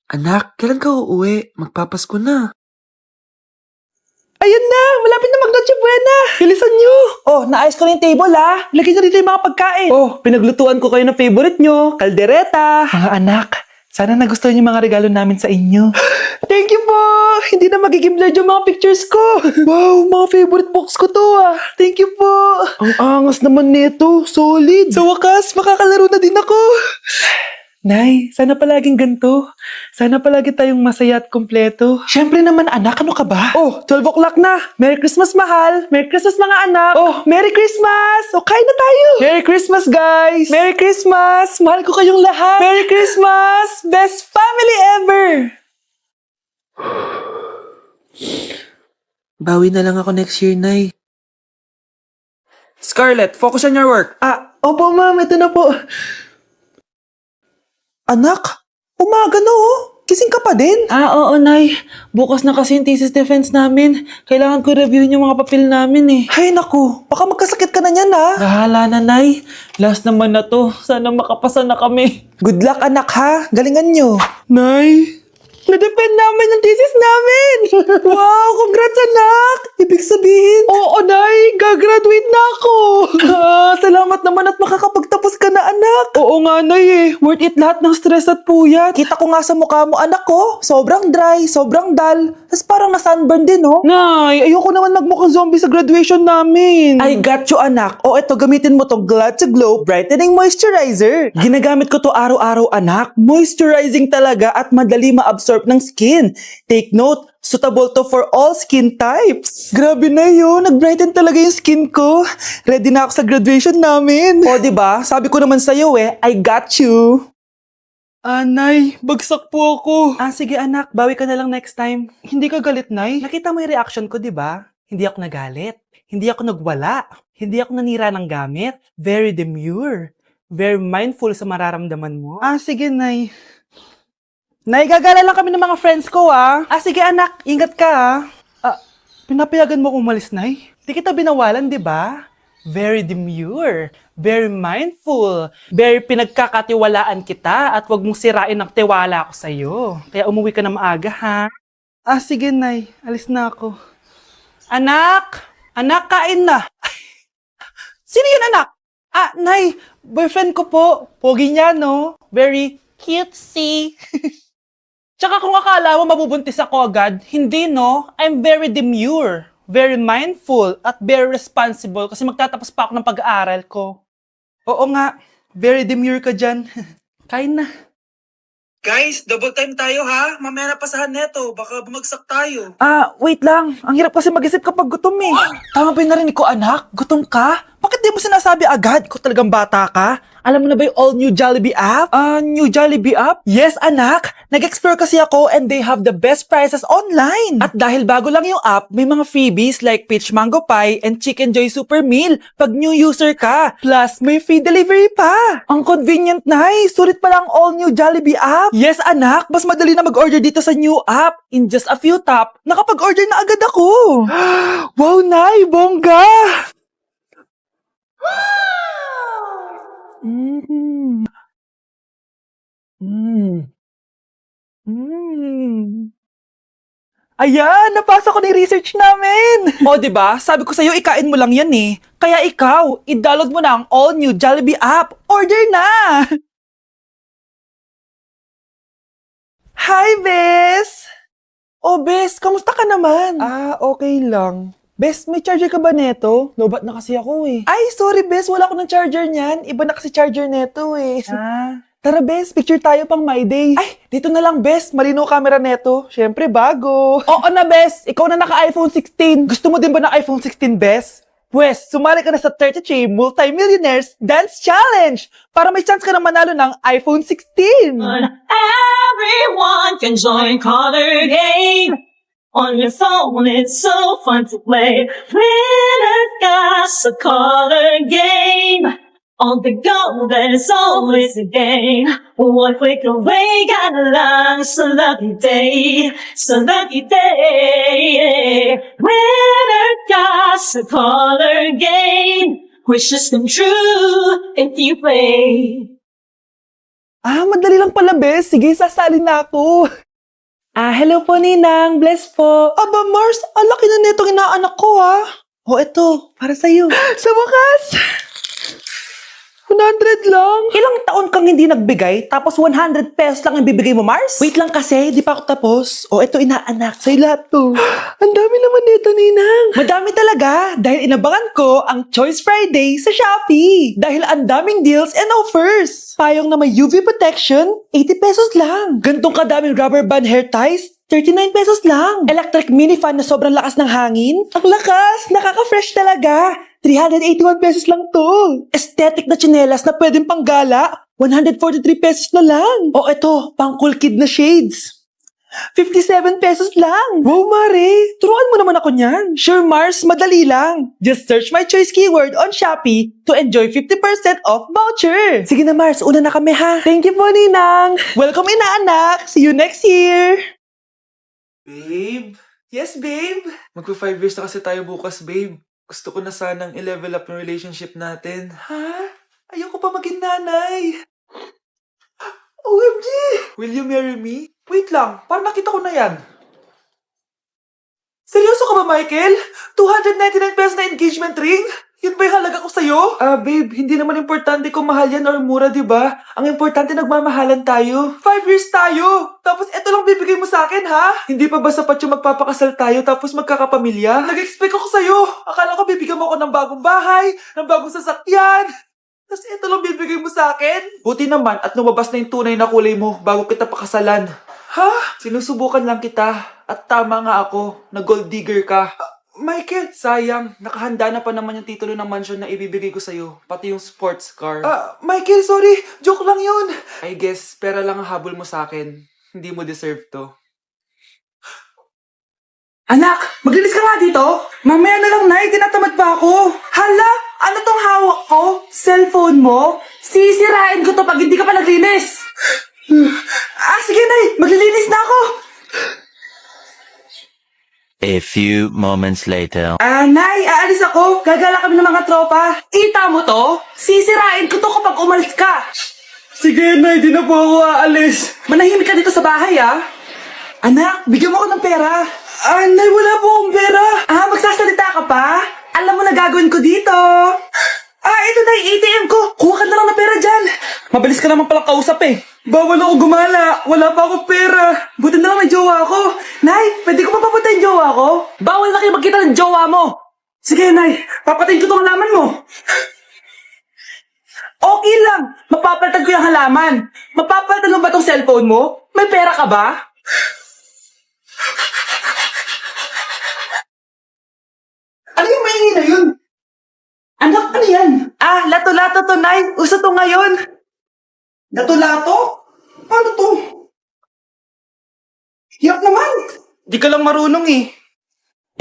Anak, kailan ka uuwi? Magpapasko na. Ayan na! Malapit na mag-Noche Buena! Bilisan nyo! Oh, naayos ko na yung table ha! Lagyan nyo dito yung mga pagkain! Oh, pinaglutuan ko kayo ng favorite nyo, kaldereta! Mga anak, sana nagustuhan yung mga regalo namin sa inyo. Thank you po! Hindi na magiging blurred yung mga pictures ko! Wow, mga favorite box ko to ah! Thank you po! Ang angas naman nito, solid! Sa wakas, makakalaro na din ako! Nay, sana palaging ganito. Sana palagi tayong masaya at kompleto. Siyempre naman anak, ano ka ba? Oh, 12 o'clock na. Merry Christmas, mahal. Merry Christmas, mga anak. Oh, Merry Christmas. O, kain na tayo. Merry Christmas, guys. Merry Christmas. Mahal ko kayong lahat. Merry Christmas. Best family ever. Bawi na lang ako next year, Nay. Scarlett, focus on your work. Opo ma'am, ito na po. Anak, umaga na oh. Kising ka pa din? Oo, Nay. Bukas na kasi yung thesis defense namin. Kailangan ko reviewin yung mga papel namin eh. Hay naku, baka magkasakit ka na niyan ha. Bahala na, Nay. Last naman na to. Sana makapasa na kami. Good luck, anak ha. Galingan nyo. Nay, na-defend namin ang thesis namin! Wow, congrats anak! Ibig sabihin, oo Nay, gagraduate na ako! Salamat naman at makakapagtapos ka na anak! Oo nga Nay eh, worth it lahat ng stress at puyat. Kita ko nga sa mukha mo anak ko, sobrang dry, sobrang dull, tas parang na-sunburn din oh. Nay, ayoko naman magmukhang zombie sa graduation namin. I got you anak. O eto, gamitin mo tong Glad to Glow Brightening Moisturizer. Ginagamit ko to araw-araw anak, moisturizing talaga at madali ma-absorb ng skin. Take note, suitable to for all skin types. Grabe na yun, nag-brighten talaga yung skin ko. Ready na ako sa graduation namin. O diba, sabi ko naman sa'yo I got you. Nay, bagsak po ako. Sige anak, bawi ka na lang next time. Hindi ka galit, Nay? Nakita mo yung reaction ko, diba? Hindi ako nagalit. Hindi ako nagwala. Hindi ako nanira ng gamit. Very demure. Very mindful sa mararamdaman mo. Sige, Nay. Nay, gagala lang kami ng mga friends ko, sige, anak. Ingat ka, pinapayagan mo umalis, Nay? Di kita binawalan, di ba? Very demure. Very mindful. Very pinagkakatiwalaan kita at wag mong sirain ang tiwala ko sa'yo. Kaya umuwi ka na maaga, ha? Sige, Nay. Alis na ako. Anak! Anak, kain na! Sino yun, anak? Nay, boyfriend ko po. Pogi niya, no? Very cutesy. Tsaka kung akala mo mabubuntis ako agad, hindi no, I'm very demure, very mindful, at very responsible kasi magtatapos pa ako ng pag-aaral ko. Oo nga, very demure ka dyan. Kain na. Guys, double time tayo ha. Mamaya na pasahan neto. Baka bumagsak tayo. Wait lang. Ang hirap kasi mag-isip kapag gutom eh. Tama ba yung narinig ko anak? Gutom ka? Bakit di mo sinasabi agad? Ikaw talagang bata ka? Alam mo na ba yung all new Jollibee app? New Jollibee app? Yes, anak. Nag-explore kasi ako and they have the best prices online. At dahil bago lang yung app, may mga freebies like peach mango pie and chicken joy super meal pag new user ka. Plus, may free delivery pa. Ang convenient, Nay. Sulit pala ang all new Jollibee app. Yes, anak. Mas madali na mag-order dito sa new app. In just a few tap, nakapag-order na agad ako. Wow, Nay. Bongga! Ayan, napasa ko na yung research namin. O, diba? Sabi ko sa'yo, ikain mo lang yan eh. Kaya ikaw, i-download mo na ang all-new Jollibee app. Order na! Hi, Bes! Bes, kamusta ka naman? Okay lang. Bes, may charger ka ba neto? Lobat na kasi ako eh. Ay, sorry Bes, wala ko ng charger niyan. Iba na kasi charger neto eh. Tara Bes, picture tayo pang my day. Ay, dito na lang Bes, malinaw camera neto. Syempre bago. Oo na Bes, ikaw na naka-iPhone 16. Gusto mo din ba ng iPhone 16 Bes? Pwes, sumali ka na sa 33 Multi-Millionaires Dance Challenge para may chance ka na manalo ng iPhone 16. Everyone can join Color Game. On your phone, it's so fun to play. Winner's got a Color Game. On the go, there's always a game. One click away, got a lot, it's a lucky day. It's a lucky day. Winner got a Color Game. Wishes come true if you play. Madali lang pala, bes. Sige, sasali na ako. Hello po, Ninang. Bless po. Aba, Mars, ang laki na netong inaanak ko, ha? Eto, para sa'yo. Sa wakas! 100 lang. Ilang taon kang hindi nagbigay, tapos 100 pesos lang ang bibigay mo, Mars? Wait lang kasi, di pa ako tapos. Ito inaanak, sa'yo lahat to. Ang dami naman nito, Ninang. Madami talaga, dahil inabangan ko ang Choice Friday sa Shopee. Dahil ang daming deals and offers. Payong na may UV protection, 80 pesos lang. Gantong kadaming rubber band hair ties, 39 pesos lang. Electric mini fan na sobrang lakas ng hangin. Ang lakas, nakaka-fresh talaga. 381 pesos lang to. Aesthetic na tsinelas na pwedeng panggala, 143 pesos na lang. Eto, pang cool kid na shades. 57 pesos lang. Wow, Mare, turuan mo naman ako niyan. Sure, Mars, madali lang. Just search my choice keyword on Shopee to enjoy 50% off voucher. Sige na, Mars, una na kami ha. Thank you po, Ninang. Welcome, inaanak. See you next year. Babe? Yes, babe? Magpa 5 years na kasi tayo bukas, babe. Gusto ko na sanang i-level up yung relationship natin. Ha? Ayoko pa maging nanay. OMG! Will you marry me? Wait lang, parang nakita ko na yan. Seryoso ka ba, Michael? 299 pesos na engagement ring? Yun ba yung halaga ko sa'yo? Babe, hindi naman importante kung mahal yan or mura, di ba? Ang importante, nagmamahalan tayo. 5 years tayo! Tapos eto lang bibigay mo sa akin, ha? Hindi pa ba sapat yung magpapakasal tayo tapos magkakapamilya? Nag-expect ako sa'yo! Akala ko bibigyan mo ako ng bagong bahay, ng bagong sasakyan. Tapos eto lang bibigay mo sa akin? Buti naman at lumabas na yung tunay na kulay mo bago kita pakasalan. Ha? Sinusubukan lang kita. At tama nga ako, na gold digger ka. Michael! Sayang, nakahanda na pa naman yung titulo ng mansion na ibibigay ko sa'yo. Pati yung sports car. Michael, sorry! Joke lang yun! I guess, pera lang ang habol mo sa akin. Hindi mo deserve to. Anak! Maglinis ka nga dito! Mamaya na lang, Nay! Tinatamad pa ako! Hala! Ano tong hawak ko? Cellphone mo? Sisirain ko to pag hindi ka pa naglinis! Sige, Nay! Maglilinis na ako! A few moments later. Nay, aalis ako. Gagala kami ng mga tropa. Kita mo to? Sisirain ko to kapag umalis ka. Sige, Nay, di na po ako aalis. Manahimik ka dito sa bahay, ah. Anak, bigyan mo ako ng pera. Nay, wala po akong pera. Magsasalita ka pa? Alam mo na gagawin ko dito. Ito na yung ATM ko. Kuha ka na lang ng pera dyan. Mabilis ka naman palang kausap eh. Bawal ako gumala. Wala pa akong pera. Buti na lang may jowa ako. Nay, pwede ko pa papunta yung jowa ko? Bawal na kayo magkita ng jowa mo. Sige, Nay. Papatayin ko itong halaman mo. Okay lang. Mapapalitan ko yung halaman. Mapapalitan mo ba itong cellphone mo? May pera ka ba? Ano yung maingay na yun? Anak, ano yan? Lato-lato to, Nay. Uso to ngayon. Lato-lato? Ano to? Hirap naman. Di ka lang marunong eh.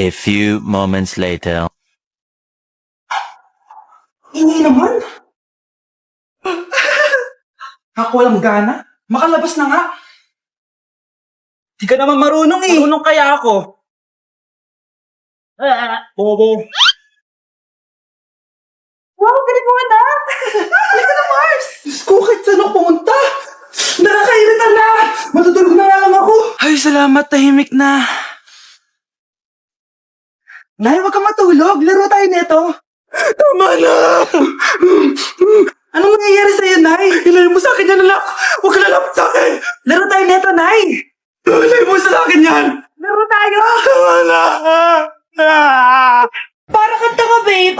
A few moments later. Ingay naman. Ako walang gana. Makalabas na nga. Di ka naman marunong eh. Marunong kaya ako. Bobo. Wow, galing mo, anak! Halika na, Mars! Diyos ko, kahit saan ako pumunta! Nakakairita na! Matutulog na nga lang ako! Ay, salamat, tahimik na. Nay, wag ka matulog. Laro tayo nito. Tama na! Anong nangyayari sa'yo, Nay? Ilayo mo sa akin yan, anak! Huwag ka lalapit sa akin! Laro tayo nito, Nay! Ilayo mo sa akin yan! Laro tayo! Tama na! Para kang tanga, babe!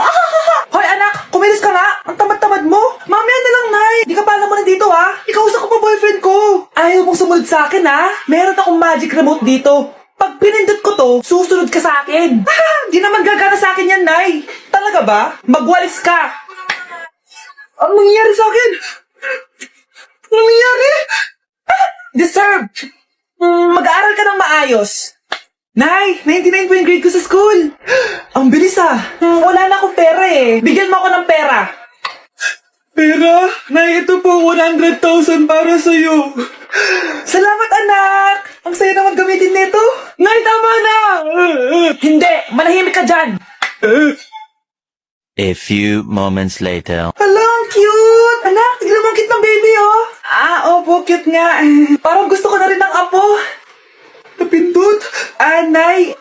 Hoy, anak! Kumilis ka nga! Ang tamad-tamad mo! Mamaya na lang, Nay! Di ka pa alam mo nandito, ha? Ikausap ko pa boyfriend ko! Ayaw mong sumunod sa akin, ha? Meron akong magic remote dito. Pag pinindot ko to, susunod ka sa akin. Di naman gagana sa akin yan, Nay. Talaga ba? Magwalis ka. Ano nangyayari sa akin? Ano nangyayari? Deserve. Mag-aaral ka ng maayos. Nay, 99 po yung grade ko sa school. Ang bilis wala na akong pera eh. Bigyan mo ako ng pera. Pera? Nay, ito po 100,000 para sa'yo. Salamat, anak. Ang saya naman gamitin nito. Nay, tama na. Hindi, manahimik ka dyan. A few moments later. Hala, ang cute! Anak, tignan mo ang cute ng baby, oh! Opo, cute nga. Parang gusto ko na rin ng apo. Napindot. Nay,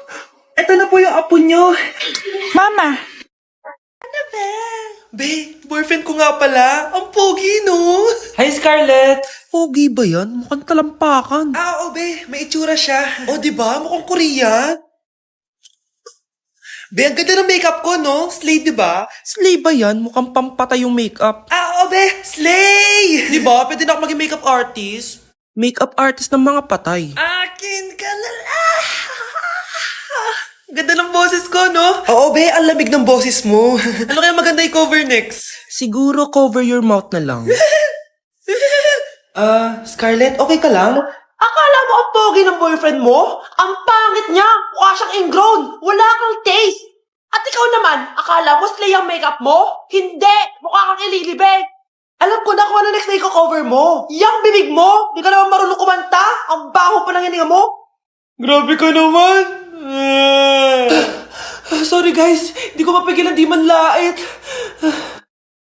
eto na po yung apo nyo. Mama. Ano ba? Be, boyfriend ko nga pala. Ang pogi, no? Hi, Scarlett. Pogi ba yan? Mukhang talampakan. Oo, be. May itsura siya. O, diba? Mukhang Korean. Be, ang ganda ng makeup ko, no? Slay, di ba? Slay ba yan? Mukhang pampatay yung makeup. Oo, be! Slay! Di ba? Pwede na ako maging makeup artist. Makeup artist ng mga patay. Akin ka na lang! Ganda ng boses ko, no? Oo, be. Ang lamig ng boses mo. Ano kaya maganda i-cover next? Siguro cover your mouth na lang. Scarlett, okay ka lang? Akala mo ang pogi ng boyfriend mo? Ang pangit niya! Mukha siyang ingrown! Wala kang taste! At ikaw naman, akala mo slay ang makeup mo? Hindi! Mukha kang ililibig! Alam ko na kung ano next na i-cover mo! Yang bibig mo! Di ka naman marunong kumanta! Ang baho pa ng hininga mo! Grabe ka naman! Sorry guys, di ko mapigilan di man lait.